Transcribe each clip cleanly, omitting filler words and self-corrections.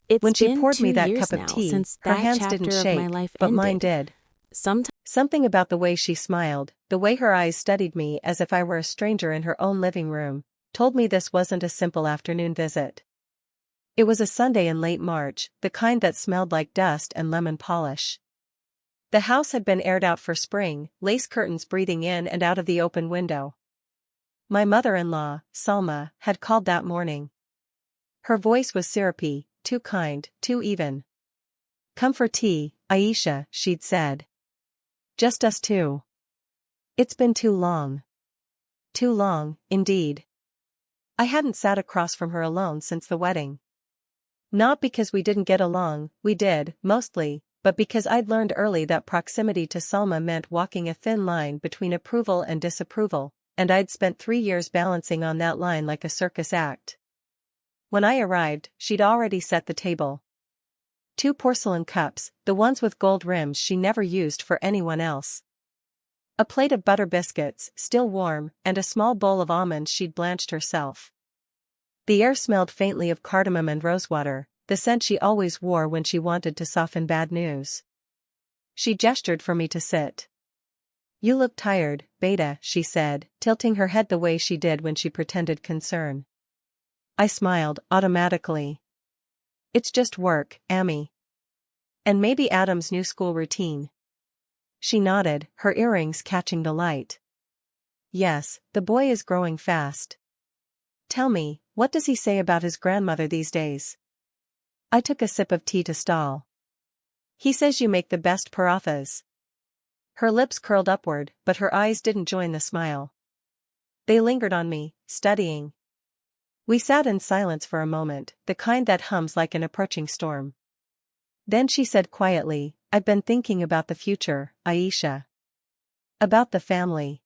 It's When she been poured me 2 that years cup of now tea, since her that hands didn't chapter of my shake, life but mine ended. did. Sometimes Something about the way she smiled, the way her eyes studied me as if I were a stranger in her own living room, told me this wasn't a simple afternoon visit. It was a Sunday in late March, the kind that smelled like dust and lemon polish. The house had been aired out for spring, lace curtains breathing in and out of the open window. My mother-in-law, Salma, had called that morning. Her voice was syrupy, too kind, too even. "Come for tea, Aisha," she'd said. "Just us two. It's been too long." Too long, indeed. I hadn't sat across from her alone since the wedding. Not because we didn't get along, we did, mostly, but because I'd learned early that proximity to Salma meant walking a thin line between approval and disapproval, and I'd spent 3 years balancing on that line like a circus act. When I arrived, she'd already set the table. 2 porcelain cups, the ones with gold rims she never used for anyone else. A plate of butter biscuits, still warm, and a small bowl of almonds she'd blanched herself. The air smelled faintly of cardamom and rosewater, the scent she always wore when she wanted to soften bad news. She gestured for me to sit. "You look tired, Beta," she said, tilting her head the way she did when she pretended concern. I smiled, automatically. "It's just work, Amy. And maybe Adam's new school routine." She nodded, her earrings catching the light. "Yes, the boy is growing fast. Tell me, what does he say about his grandmother these days?" I took a sip of tea to stall. "He says you make the best parathas." Her lips curled upward, but her eyes didn't join the smile. They lingered on me, studying. We sat in silence for a moment, the kind that hums like an approaching storm. Then she said quietly, "I've been thinking about the future, Aisha. About the family.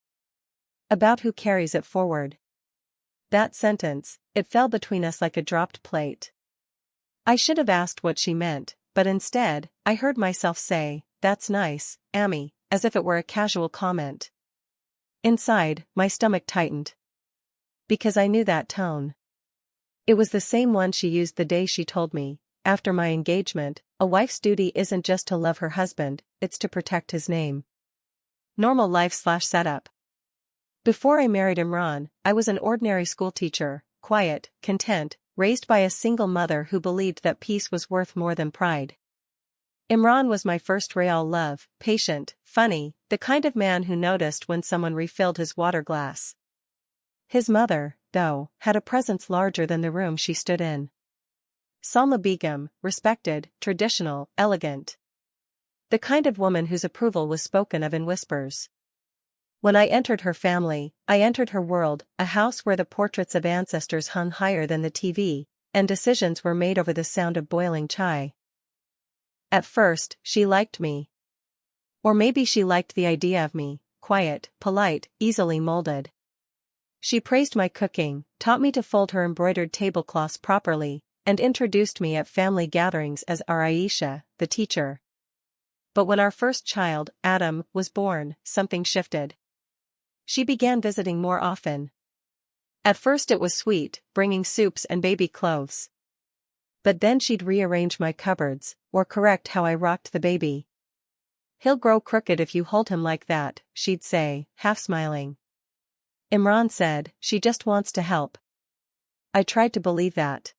About who carries it forward." That sentence, it fell between us like a dropped plate. I should have asked what she meant, but instead, I heard myself say, "That's nice, Amy," as if it were a casual comment. Inside, my stomach tightened. Because I knew that tone. It was the same one she used the day she told me, after my engagement, a wife's duty isn't just to love her husband, it's to protect his name. Normal life/setup. Before I married Imran, I was an ordinary schoolteacher, quiet, content, raised by a single mother who believed that peace was worth more than pride. Imran was my first real love, patient, funny, the kind of man who noticed when someone refilled his water glass. His mother, though, had a presence larger than the room she stood in. Salma Begum, respected, traditional, elegant. The kind of woman whose approval was spoken of in whispers. When I entered her family, I entered her world, a house where the portraits of ancestors hung higher than the TV, and decisions were made over the sound of boiling chai. At first, she liked me. Or maybe she liked the idea of me, quiet, polite, easily molded. She praised my cooking, taught me to fold her embroidered tablecloths properly, and introduced me at family gatherings as our Aisha, the teacher. But when our first child, Adam, was born, something shifted. She began visiting more often. At first it was sweet, bringing soups and baby clothes. But then she'd rearrange my cupboards, or correct how I rocked the baby. "He'll grow crooked if you hold him like that," she'd say, half smiling. Imran said, "She just wants to help." I tried to believe that.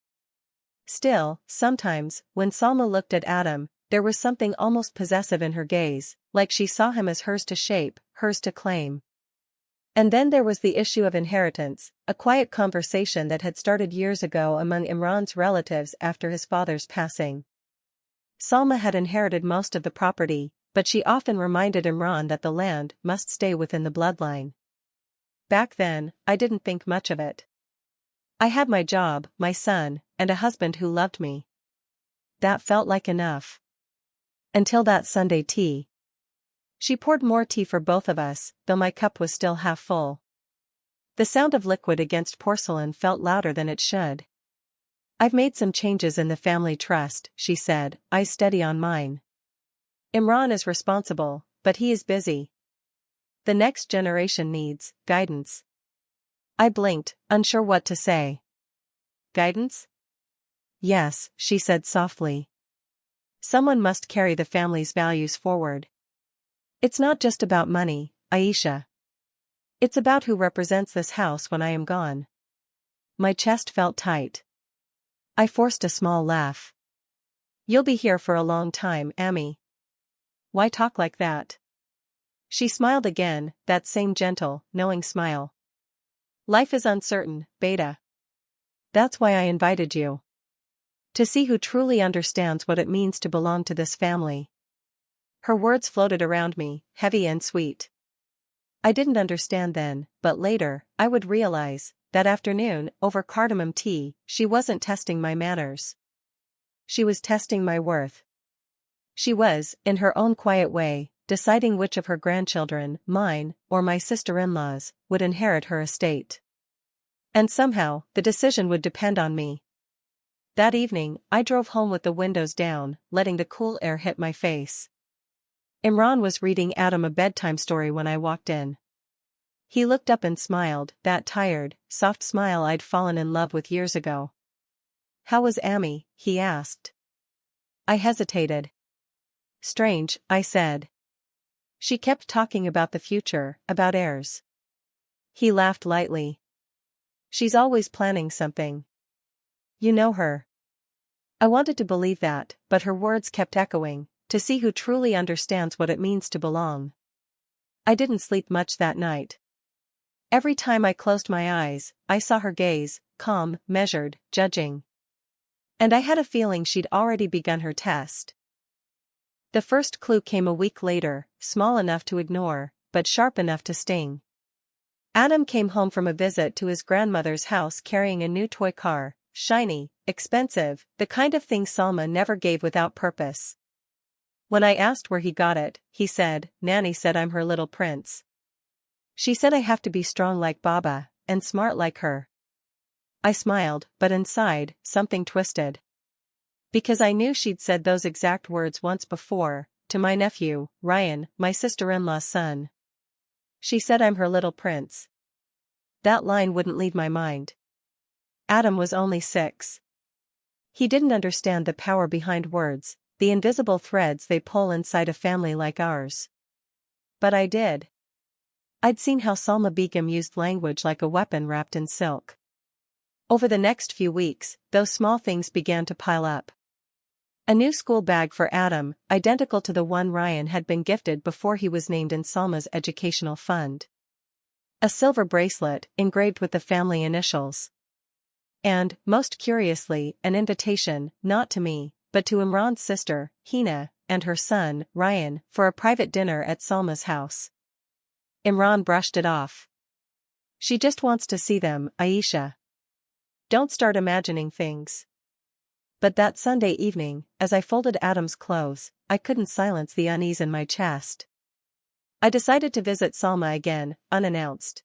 Still, sometimes, when Salma looked at Adam, there was something almost possessive in her gaze, like she saw him as hers to shape, hers to claim. And then there was the issue of inheritance, a quiet conversation that had started years ago among Imran's relatives after his father's passing. Salma had inherited most of the property, but she often reminded Imran that the land must stay within the bloodline. Back then, I didn't think much of it. I had my job, my son, and a husband who loved me. That felt like enough. Until that Sunday tea. She poured more tea for both of us, though my cup was still half full. The sound of liquid against porcelain felt louder than it should. "I've made some changes in the family trust," she said, eyes steady on mine. "Imran is responsible, but he is busy. The next generation needs guidance." I blinked, unsure what to say. "Guidance?" Yes, she said softly. Someone must carry the family's values forward. It's not just about money, Aisha. It's about who represents this house when I am gone. My chest felt tight. I forced a small laugh. You'll be here for a long time, Amy. Why talk like that? She smiled again, that same gentle, knowing smile. Life is uncertain, Beta. That's why I invited you. To see who truly understands what it means to belong to this family. Her words floated around me, heavy and sweet. I didn't understand then, but later, I would realize, that afternoon, over cardamom tea, she wasn't testing my manners. She was testing my worth. She was, in her own quiet way, deciding which of her grandchildren, mine, or my sister-in-law's, would inherit her estate. And somehow, the decision would depend on me. That evening, I drove home with the windows down, letting the cool air hit my face. Imran was reading Adam a bedtime story when I walked in. He looked up and smiled, that tired, soft smile I'd fallen in love with years ago. How was Amy? He asked. I hesitated. Strange, I said. She kept talking about the future, about heirs. He laughed lightly. She's always planning something. You know her. I wanted to believe that, but her words kept echoing, to see who truly understands what it means to belong. I didn't sleep much that night. Every time I closed my eyes, I saw her gaze, calm, measured, judging. And I had a feeling she'd already begun her test. The first clue came a week later, small enough to ignore, but sharp enough to sting. Adam came home from a visit to his grandmother's house carrying a new toy car, shiny, expensive, the kind of thing Salma never gave without purpose. When I asked where he got it, he said, Nanny said I'm her little prince. She said I have to be strong like Baba, and smart like her. I smiled, but inside, something twisted. Because I knew she'd said those exact words once before, to my nephew, Ryan, my sister-in-law's son. She said I'm her little prince. That line wouldn't leave my mind. Adam was only 6. He didn't understand the power behind words, the invisible threads they pull inside a family like ours. But I did. I'd seen how Salma Begum used language like a weapon wrapped in silk. Over the next few weeks, those small things began to pile up. A new school bag for Adam, identical to the one Ryan had been gifted before he was named in Salma's educational fund. A silver bracelet, engraved with the family initials. And, most curiously, an invitation, not to me, but to Imran's sister, Hina, and her son, Ryan, for a private dinner at Salma's house. Imran brushed it off. She just wants to see them, Aisha. Don't start imagining things. But that Sunday evening, as I folded Adam's clothes, I couldn't silence the unease in my chest. I decided to visit Salma again, unannounced.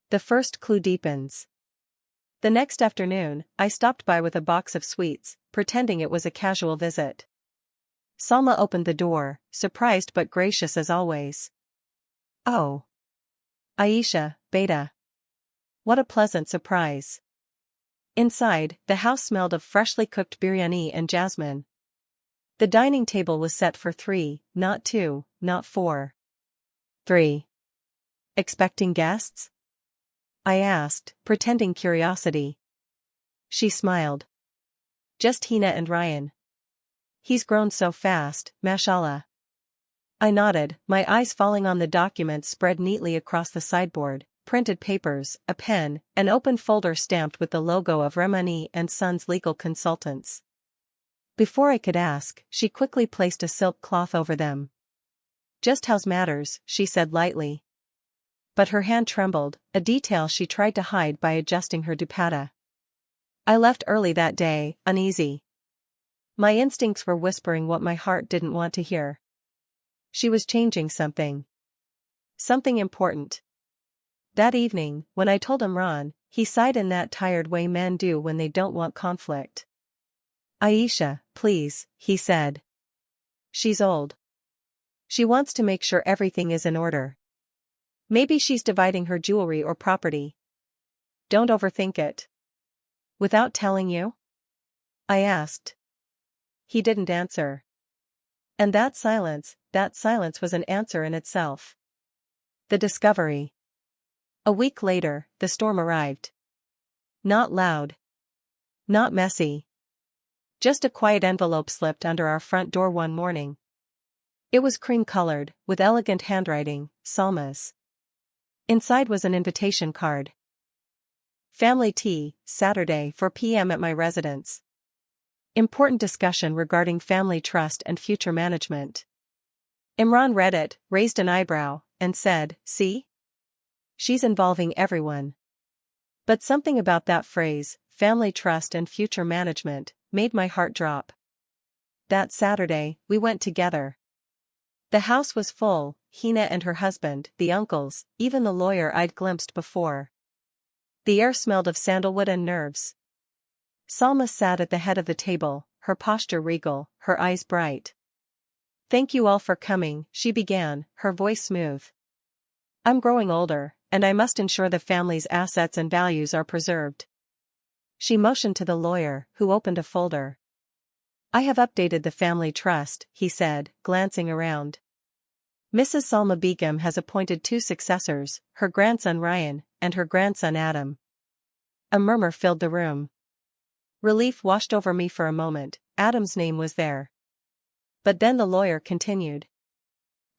The first clue deepens. The next afternoon, I stopped by with a box of sweets, pretending it was a casual visit. Salma opened the door, surprised but gracious as always. Oh. Aisha, Beta. What a pleasant surprise. Inside, the house smelled of freshly cooked biryani and jasmine. The dining table was set for 3, not 2, not 4. 3. Expecting guests? I asked, pretending curiosity. She smiled. Just Hina and Ryan. He's grown so fast, mashallah. I nodded, my eyes falling on the documents spread neatly across the sideboard, printed papers, a pen, an open folder stamped with the logo of Remani and Sons Legal Consultants. Before I could ask, she quickly placed a silk cloth over them. Just how's matters, she said lightly. But her hand trembled, a detail she tried to hide by adjusting her dupatta. I left early that day, uneasy. My instincts were whispering what my heart didn't want to hear. She was changing something. Something important. That evening, when I told Imran, he sighed in that tired way men do when they don't want conflict. Aisha, please, he said. She's old. She wants to make sure everything is in order. Maybe she's dividing her jewelry or property. Don't overthink it. Without telling you? I asked. He didn't answer. And that silence was an answer in itself. The discovery. A week later, the storm arrived. Not loud. Not messy. Just a quiet envelope slipped under our front door one morning. It was cream-colored, with elegant handwriting, Salma's. Inside was an invitation card. Family tea, Saturday 4 p.m. at my residence. Important discussion regarding family trust and future management. Imran read it, raised an eyebrow, and said, "See? She's involving everyone." But something about that phrase, family trust and future management, made my heart drop. That Saturday, we went together. The house was full, Hina and her husband, the uncles, even the lawyer I'd glimpsed before. The air smelled of sandalwood and nerves. Salma sat at the head of the table, her posture regal, her eyes bright. "Thank you all for coming," she began, her voice smooth. "I'm growing older, and I must ensure the family's assets and values are preserved." She motioned to the lawyer, who opened a folder. "I have updated the family trust," he said, glancing around. "Mrs. Salma Begum has appointed 2 successors, her grandson Ryan, and her grandson Adam." A murmur filled the room. Relief washed over me for a moment. Adam's name was there. But then the lawyer continued.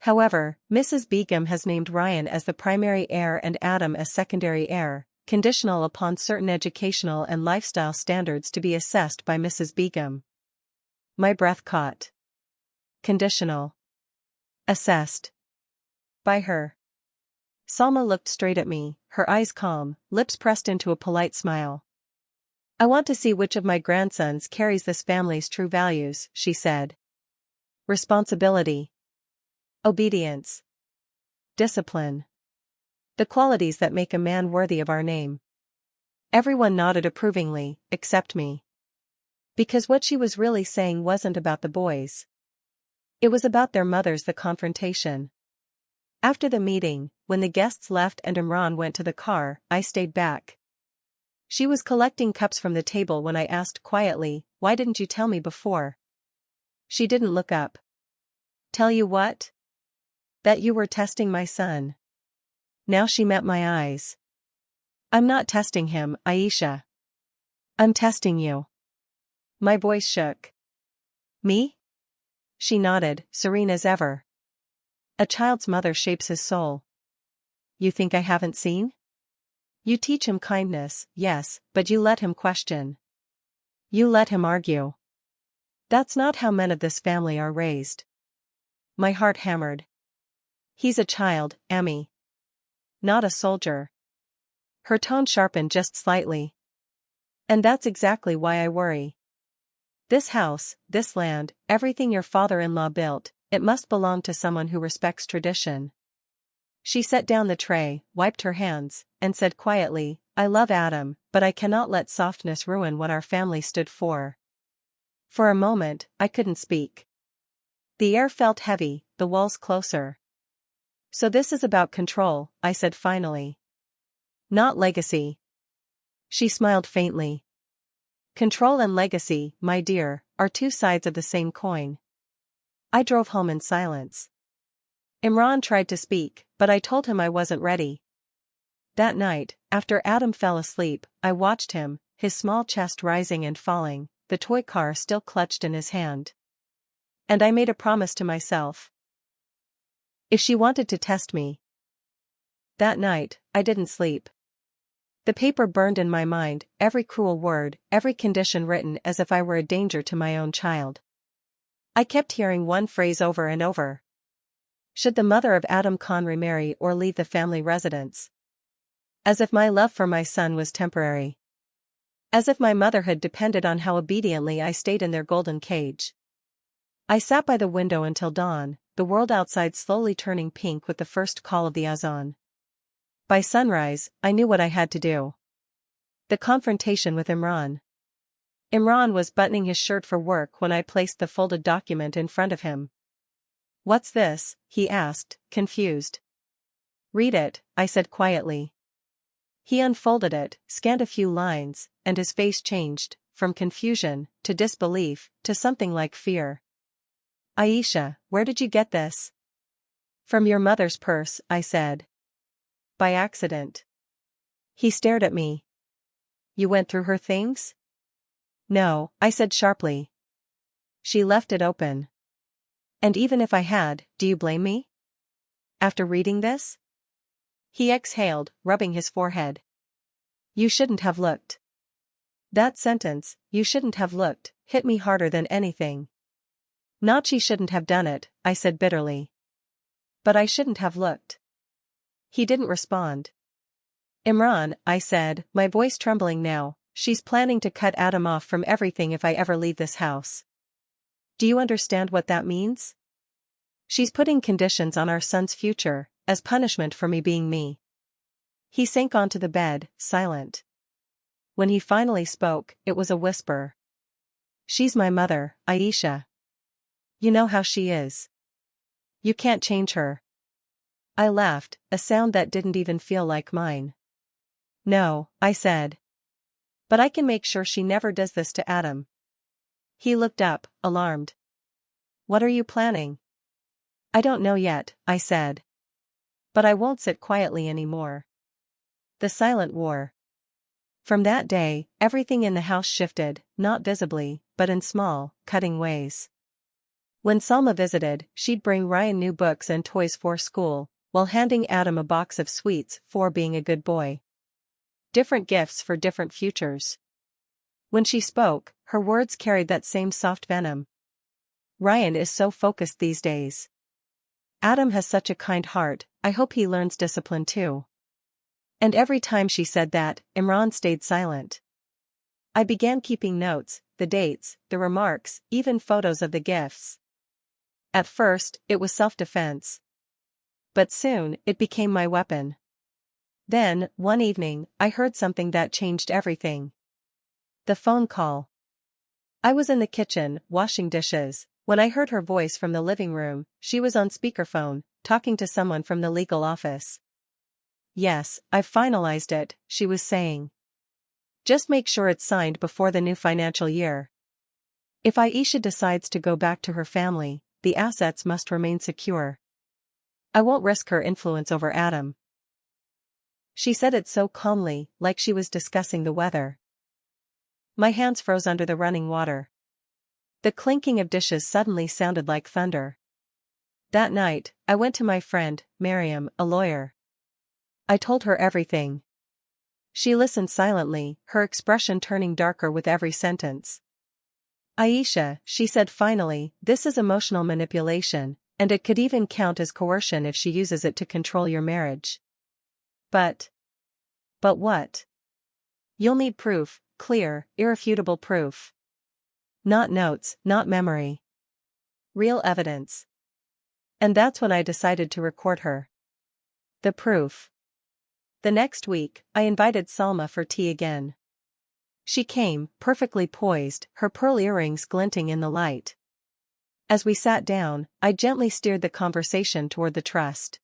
"However, Mrs. Begum has named Ryan as the primary heir and Adam as secondary heir, conditional upon certain educational and lifestyle standards to be assessed by Mrs. Begum." My breath caught. Conditional. Assessed. By her. Salma looked straight at me, her eyes calm, lips pressed into a polite smile. "I want to see which of my grandsons carries this family's true values," she said. "Responsibility. Obedience. Discipline. The qualities that make a man worthy of our name." Everyone nodded approvingly, except me. Because what she was really saying wasn't about the boys. It was about their mothers. The confrontation. After the meeting, when the guests left and Imran went to the car, I stayed back. She was collecting cups from the table when I asked quietly, "Why didn't you tell me before?" She didn't look up. "Tell you what?" "That you were testing my son." Now she met my eyes. "I'm not testing him, Aisha. I'm testing you." My voice shook. "Me?" She nodded, serene as ever. "A child's mother shapes his soul." "You think I haven't seen?" "You teach him kindness, yes, but you let him question. You let him argue. That's not how men of this family are raised." My heart hammered. "He's a child, Ami. Not a soldier." Her tone sharpened just slightly. "And that's exactly why I worry. This house, this land, everything your father-in-law built, it must belong to someone who respects tradition." She set down the tray, wiped her hands, and said quietly, "I love Adam, but I cannot let softness ruin what our family stood for." For a moment, I couldn't speak. The air felt heavy, the walls closer. "So this is about control," I said finally. "Not legacy." She smiled faintly. "Control and legacy, my dear, are 2 sides of the same coin." I drove home in silence. Imran tried to speak, but I told him I wasn't ready. That night, after Adam fell asleep, I watched him, his small chest rising and falling, the toy car still clutched in his hand. And I made a promise to myself. If she wanted to test me. That night, I didn't sleep. The paper burned in my mind, every cruel word, every condition written as if I were a danger to my own child. I kept hearing one phrase over and over. Should the mother of Adam Khan remarry or leave the family residence? As if my love for my son was temporary. As if my motherhood depended on how obediently I stayed in their golden cage. I sat by the window until dawn, the world outside slowly turning pink with the first call of the azan. By sunrise, I knew what I had to do. The confrontation with Imran. Imran was buttoning his shirt for work when I placed the folded document in front of him. "What's this?" he asked, confused. "Read it," I said quietly. He unfolded it, scanned a few lines, and his face changed, from confusion, to disbelief, to something like fear. "Aisha, where did you get this?" "From your mother's purse," I said. "By accident." He stared at me. "You went through her things?" "No," I said sharply. "She left it open." "And even if I had, do you blame me? After reading this?" He exhaled, rubbing his forehead. "You shouldn't have looked." That sentence, "you shouldn't have looked," hit me harder than anything. "Not she shouldn't have done it," I said bitterly. "But I shouldn't have looked." He didn't respond. "Imran," I said, my voice trembling now, "she's planning to cut Adam off from everything if I ever leave this house. Do you understand what that means? She's putting conditions on our son's future, as punishment for me being me." He sank onto the bed, silent. When he finally spoke, it was a whisper. "She's my mother, Aisha. You know how she is. You can't change her." I laughed, a sound that didn't even feel like mine. "No," I said. "But I can make sure she never does this to Adam." He looked up, alarmed. "What are you planning?" "I don't know yet," I said. "But I won't sit quietly anymore." The silent war. From that day, everything in the house shifted, not visibly, but in small, cutting ways. When Salma visited, she'd bring Ryan new books and toys for school, while handing Adam a box of sweets for being a good boy. Different gifts for different futures. When she spoke, her words carried that same soft venom. "Ryan is so focused these days. Adam has such a kind heart, I hope he learns discipline too." And every time she said that, Imran stayed silent. I began keeping notes, the dates, the remarks, even photos of the gifts. At first, it was self-defense. But soon, it became my weapon. Then, one evening, I heard something that changed everything. The phone call. I was in the kitchen, washing dishes, when I heard her voice from the living room. She was on speakerphone, talking to someone from the legal office. "Yes, I've finalized it," she was saying. "Just make sure it's signed before the new financial year. If Aisha decides to go back to her family, the assets must remain secure. I won't risk her influence over Adam." She said it so calmly, like she was discussing the weather. My hands froze under the running water. The clinking of dishes suddenly sounded like thunder. That night, I went to my friend, Miriam, a lawyer. I told her everything. She listened silently, her expression turning darker with every sentence. "Aisha," she said finally, "this is emotional manipulation, and it could even count as coercion if she uses it to control your marriage." But what? "You'll need proof, clear, irrefutable proof. Not notes, not memory. Real evidence." And that's when I decided to record her. The proof. The next week, I invited Salma for tea again. She came, perfectly poised, her pearl earrings glinting in the light. As we sat down, I gently steered the conversation toward the trust.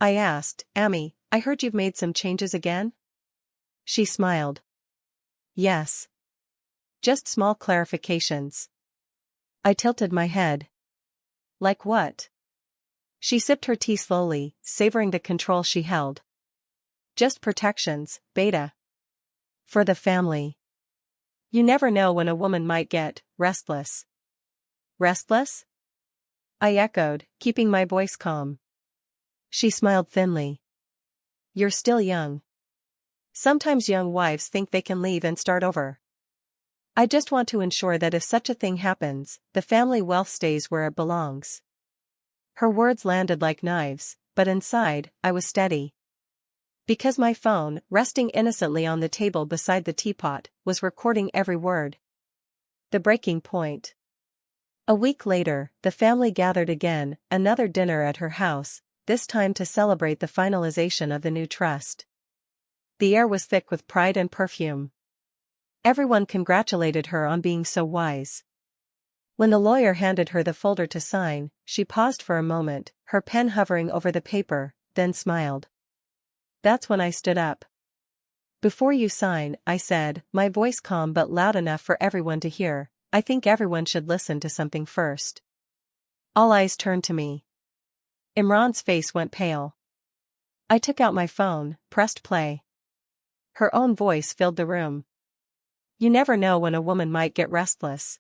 I asked, "Ami, I heard you've made some changes again?" She smiled. "Yes. Just small clarifications." I tilted my head. "Like what?" She sipped her tea slowly, savoring the control she held. "Just protections, Beta. For the family. You never know when a woman might get restless." "Restless?" I echoed, keeping my voice calm. She smiled thinly. "You're still young. Sometimes young wives think they can leave and start over. I just want to ensure that if such a thing happens, the family wealth stays where it belongs." Her words landed like knives, but inside, I was steady. Because my phone, resting innocently on the table beside the teapot, was recording every word. The breaking point. A week later, the family gathered again, another dinner at her house, this time to celebrate the finalization of the new trust. The air was thick with pride and perfume. Everyone congratulated her on being so wise. When the lawyer handed her the folder to sign, she paused for a moment, her pen hovering over the paper, then smiled. That's when I stood up. Before you sign, I said, my voice calm but loud enough for everyone to hear, I think everyone should listen to something first. All eyes turned to me. Imran's face went pale. I took out my phone, pressed play. Her own voice filled the room. You never know when a woman might get restless.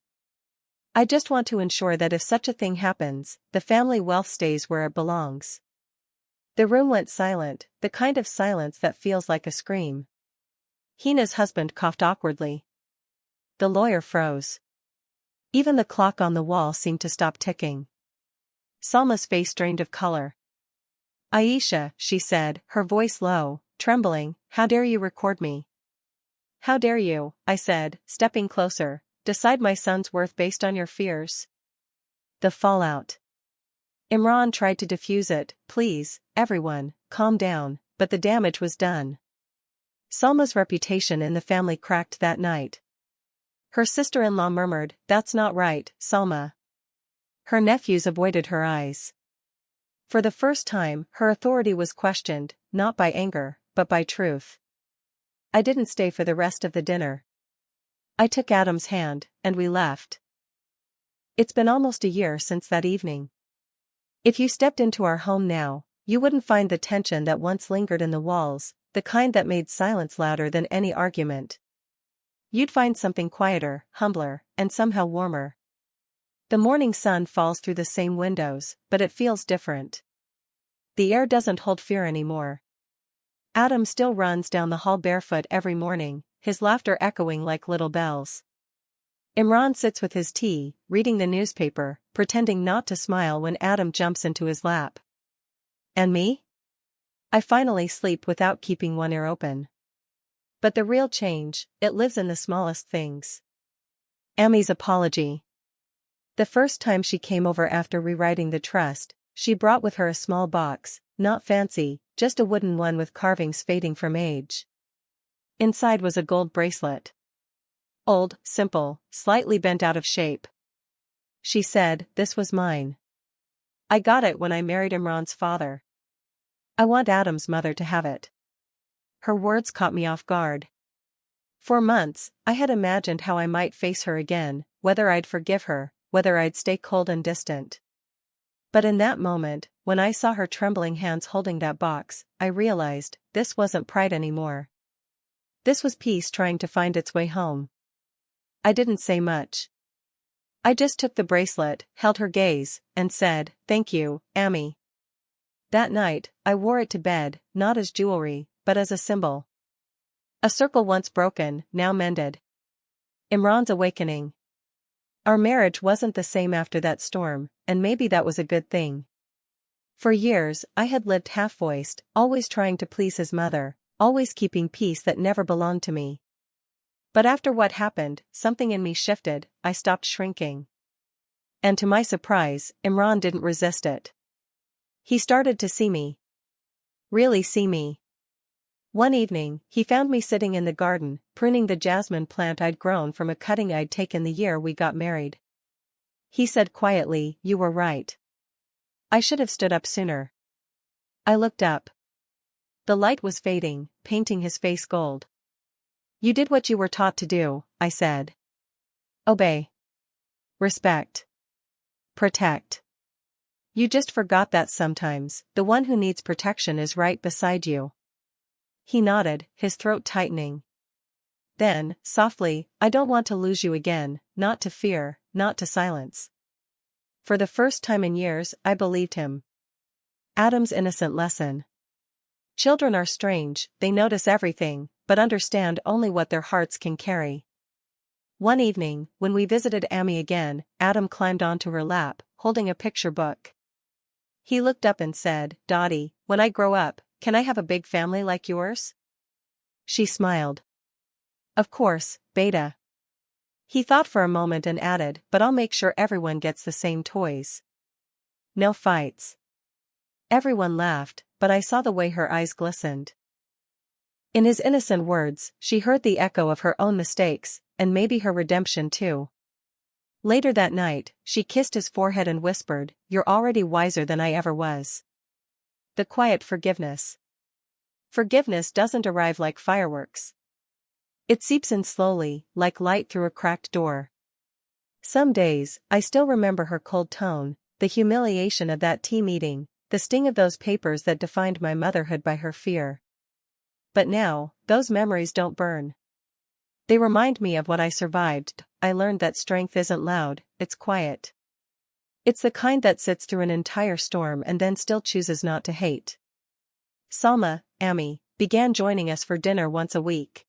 I just want to ensure that if such a thing happens, the family wealth stays where it belongs. The room went silent, the kind of silence that feels like a scream. Hina's husband coughed awkwardly. The lawyer froze. Even the clock on the wall seemed to stop ticking. Salma's face drained of color. Aisha, she said, her voice low, trembling, how dare you record me? How dare you, I said, stepping closer, decide my son's worth based on your fears? The fallout. Imran tried to defuse it, please, everyone, calm down, but the damage was done. Salma's reputation in the family cracked that night. Her sister-in-law murmured, that's not right, Salma. Her nephews avoided her eyes. For the first time, her authority was questioned, not by anger, but by truth. I didn't stay for the rest of the dinner. I took Adam's hand, and we left. It's been almost a year since that evening. If you stepped into our home now, you wouldn't find the tension that once lingered in the walls, the kind that made silence louder than any argument. You'd find something quieter, humbler, and somehow warmer. The morning sun falls through the same windows, but it feels different. The air doesn't hold fear anymore. Adam still runs down the hall barefoot every morning, his laughter echoing like little bells. Imran sits with his tea, reading the newspaper, pretending not to smile when Adam jumps into his lap. And me? I finally sleep without keeping one ear open. But the real change, it lives in the smallest things. Amy's apology. The first time she came over after rewriting the trust, she brought with her a small box, not fancy, just a wooden one with carvings fading from age. Inside was a gold bracelet. Old, simple, slightly bent out of shape. She said, this was mine. I got it when I married Imran's father. I want Adam's mother to have it. Her words caught me off guard. For months, I had imagined how I might face her again, whether I'd forgive her, whether I'd stay cold and distant. But in that moment, when I saw her trembling hands holding that box, I realized, this wasn't pride anymore. This was peace trying to find its way home. I didn't say much. I just took the bracelet, held her gaze, and said, thank you, Amy. That night, I wore it to bed, not as jewelry, but as a symbol. A circle once broken, now mended. Imran's awakening. Our marriage wasn't the same after that storm, and maybe that was a good thing. For years, I had lived half-voiced, always trying to please his mother, always keeping peace that never belonged to me. But after what happened, something in me shifted, I stopped shrinking. And to my surprise, Imran didn't resist it. He started to see me. Really see me. One evening, he found me sitting in the garden, pruning the jasmine plant I'd grown from a cutting I'd taken the year we got married. He said quietly, you were right. I should have stood up sooner. I looked up. The light was fading, painting his face gold. You did what you were taught to do, I said. Obey. Respect. Protect. You just forgot that sometimes, the one who needs protection is right beside you. He nodded, his throat tightening. Then, softly, I don't want to lose you again, not to fear, not to silence. For the first time in years, I believed him. Adam's innocent lesson. Children are strange, they notice everything, but understand only what their hearts can carry. One evening, when we visited Amy again, Adam climbed onto her lap, holding a picture book. He looked up and said, Dottie, when I grow up, can I have a big family like yours? She smiled. Of course, Beta. He thought for a moment and added, but I'll make sure everyone gets the same toys. No fights. Everyone laughed, but I saw the way her eyes glistened. In his innocent words, she heard the echo of her own mistakes, and maybe her redemption too. Later that night, she kissed his forehead and whispered, you're already wiser than I ever was. The quiet forgiveness. Forgiveness doesn't arrive like fireworks. It seeps in slowly, like light through a cracked door. Some days, I still remember her cold tone, the humiliation of that tea meeting, the sting of those papers that defined my motherhood by her fear. But now, those memories don't burn. They remind me of what I survived. I learned that strength isn't loud, it's quiet. It's the kind that sits through an entire storm and then still chooses not to hate. Salma, Auntie, began joining us for dinner once a week.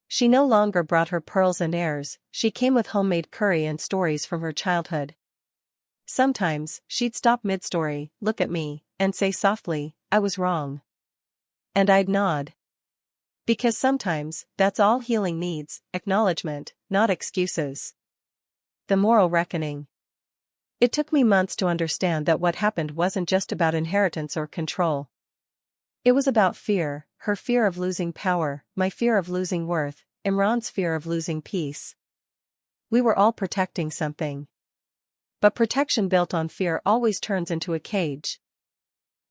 She no longer brought her pearls and airs, she came with homemade curry and stories from her childhood. Sometimes, she'd stop mid-story, look at me, and say softly, "I was wrong." And I'd nod. Because sometimes, that's all healing needs, acknowledgement, not excuses. The moral reckoning. It took me months to understand that what happened wasn't just about inheritance or control. It was about fear, her fear of losing power, my fear of losing worth, Imran's fear of losing peace. We were all protecting something. But protection built on fear always turns into a cage.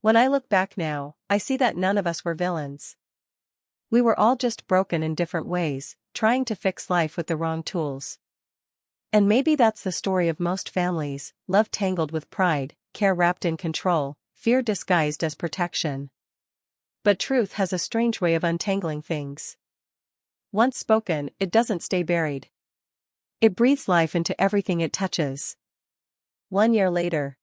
When I look back now, I see that none of us were villains. We were all just broken in different ways, trying to fix life with the wrong tools. And maybe that's the story of most families, love tangled with pride, care wrapped in control, fear disguised as protection. But truth has a strange way of untangling things. Once spoken, it doesn't stay buried. It breathes life into everything it touches. 1 year later.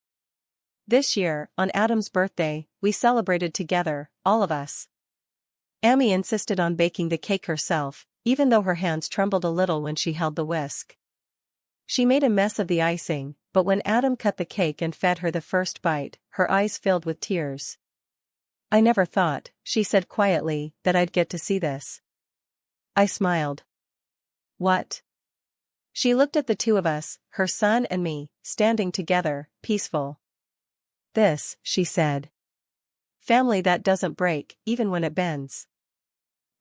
This year, on Adam's birthday, we celebrated together, all of us. Auntie insisted on baking the cake herself, even though her hands trembled a little when she held the whisk. She made a mess of the icing, but when Adam cut the cake and fed her the first bite, her eyes filled with tears. "I never thought," she said quietly, "that I'd get to see this." I smiled. "What?" She looked at the two of us, her son and me, standing together, peaceful. "This," she said. "Family that doesn't break, even when it bends."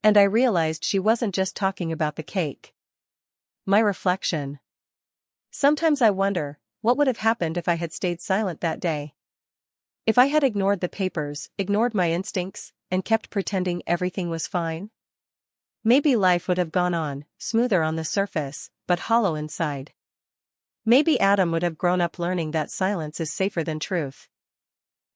And I realized she wasn't just talking about the cake. My reflection. Sometimes I wonder, what would have happened if I had stayed silent that day? If I had ignored the papers, ignored my instincts, and kept pretending everything was fine? Maybe life would have gone on, smoother on the surface, but hollow inside. Maybe Adam would have grown up learning that silence is safer than truth.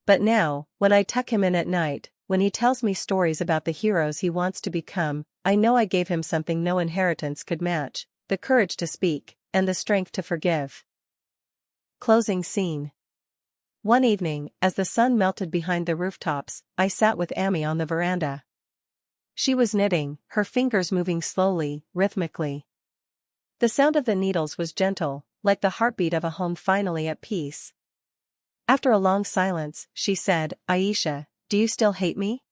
But now, when I tuck him in at night, when he tells me stories about the heroes he wants to become, I know I gave him something no inheritance could match, the courage to speak, and the strength to forgive. Closing scene. One evening, as the sun melted behind the rooftops, I sat with Auntie on the veranda. She was knitting, her fingers moving slowly, rhythmically. The sound of the needles was gentle, like the heartbeat of a home finally at peace. After a long silence, she said, "Aisha, do you still hate me?"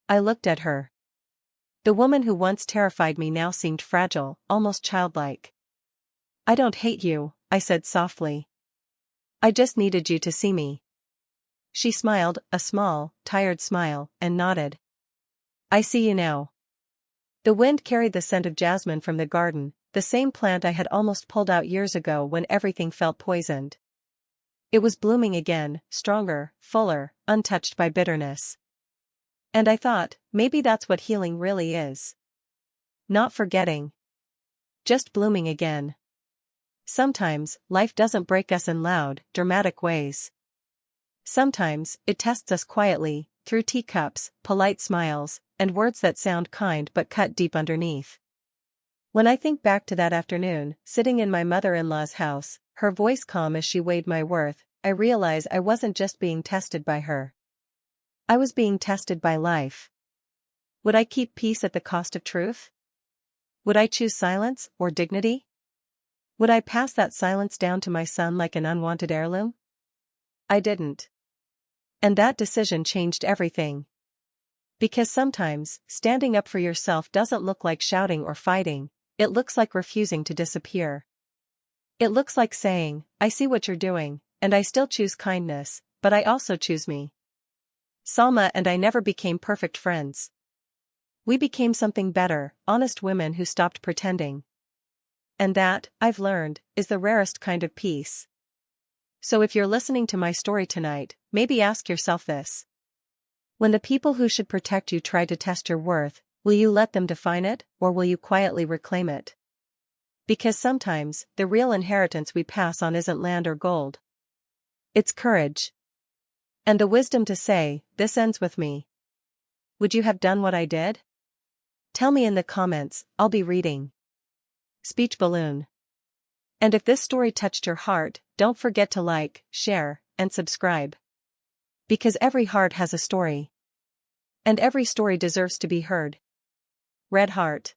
I looked at her. The woman who once terrified me now seemed fragile, almost childlike. "I don't hate you," I said softly. "I just needed you to see me." She smiled, a small, tired smile, and nodded. "I see you now." The wind carried the scent of jasmine from the garden, the same plant I had almost pulled out years ago when everything felt poisoned. It was blooming again, stronger, fuller, untouched by bitterness. And I thought, maybe that's what healing really is. Not forgetting. Just blooming again. Sometimes, life doesn't break us in loud, dramatic ways. Sometimes, it tests us quietly, through teacups, polite smiles, and words that sound kind but cut deep underneath. When I think back to that afternoon, sitting in my mother-in-law's house, her voice calm as she weighed my worth, I realize I wasn't just being tested by her. I was being tested by life. Would I keep peace at the cost of truth? Would I choose silence or dignity? Would I pass that silence down to my son like an unwanted heirloom? I didn't. And that decision changed everything. Because sometimes, standing up for yourself doesn't look like shouting or fighting, it looks like refusing to disappear. It looks like saying, "I see what you're doing, and I still choose kindness, but I also choose me." Salma and I never became perfect friends. We became something better, honest women who stopped pretending. And that, I've learned, is the rarest kind of peace. So if you're listening to my story tonight, maybe ask yourself this. When the people who should protect you try to test your worth, will you let them define it, or will you quietly reclaim it? Because sometimes, the real inheritance we pass on isn't land or gold. It's courage. And the wisdom to say, this ends with me. Would you have done what I did? Tell me in the comments, I'll be reading. Speech balloon. And if this story touched your heart, don't forget to like, share, and subscribe. Because every heart has a story. And every story deserves to be heard. Red Heart.